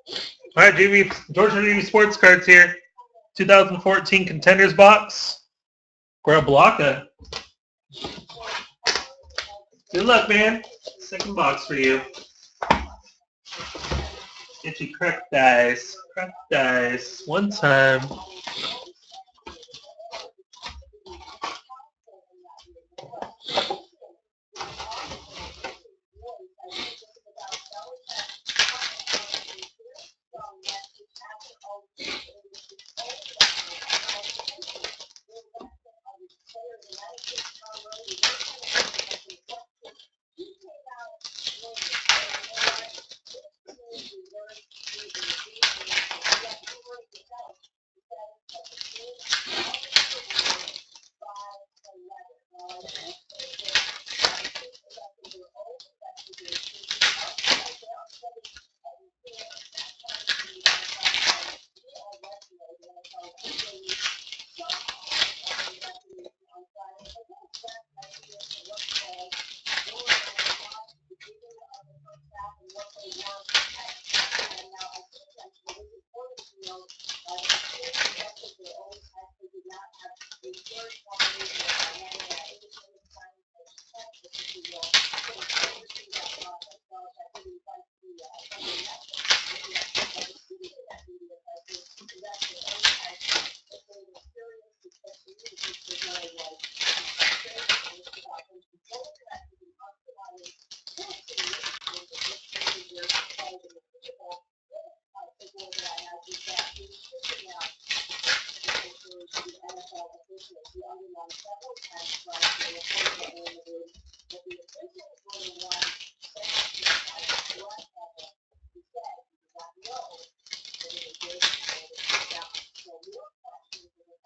All right, Georgia JV Sports Cards here. 2014 Contenders box. Elblacca. Good luck, man. Second box for you. Get you cracked dice. Cracked dice. One time.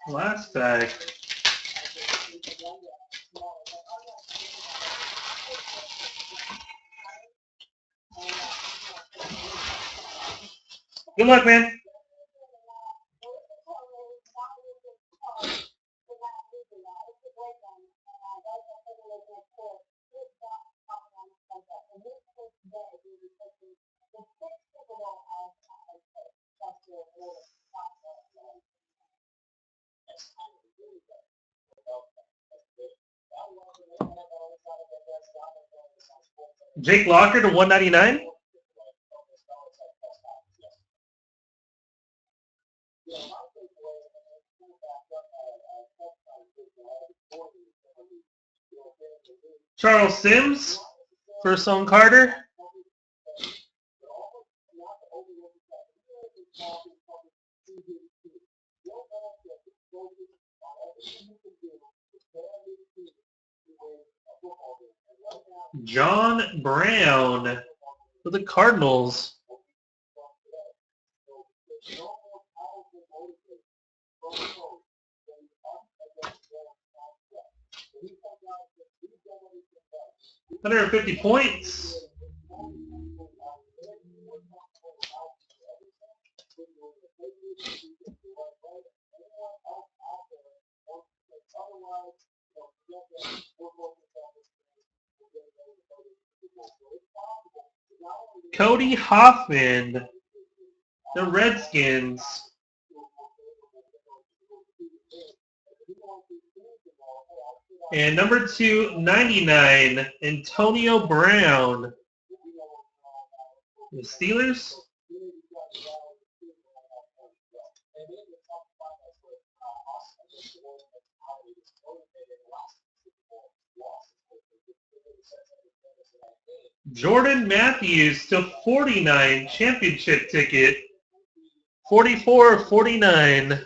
Last bag. Good luck, man. Jake Locker to 199. Charles Sims for Son Carter. John Brown for the Cardinals. $150 points. Cody Hoffman, the Redskins. And number 299, Antonio Brown, the Steelers. Jordan Matthews to 49, championship ticket, 44/49.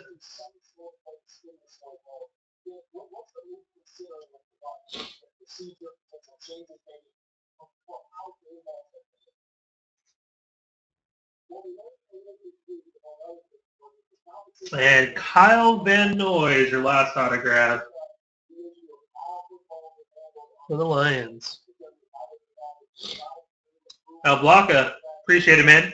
And Kyle Van Noy is your last autograph for the Lions. Elblacca, appreciate it, man.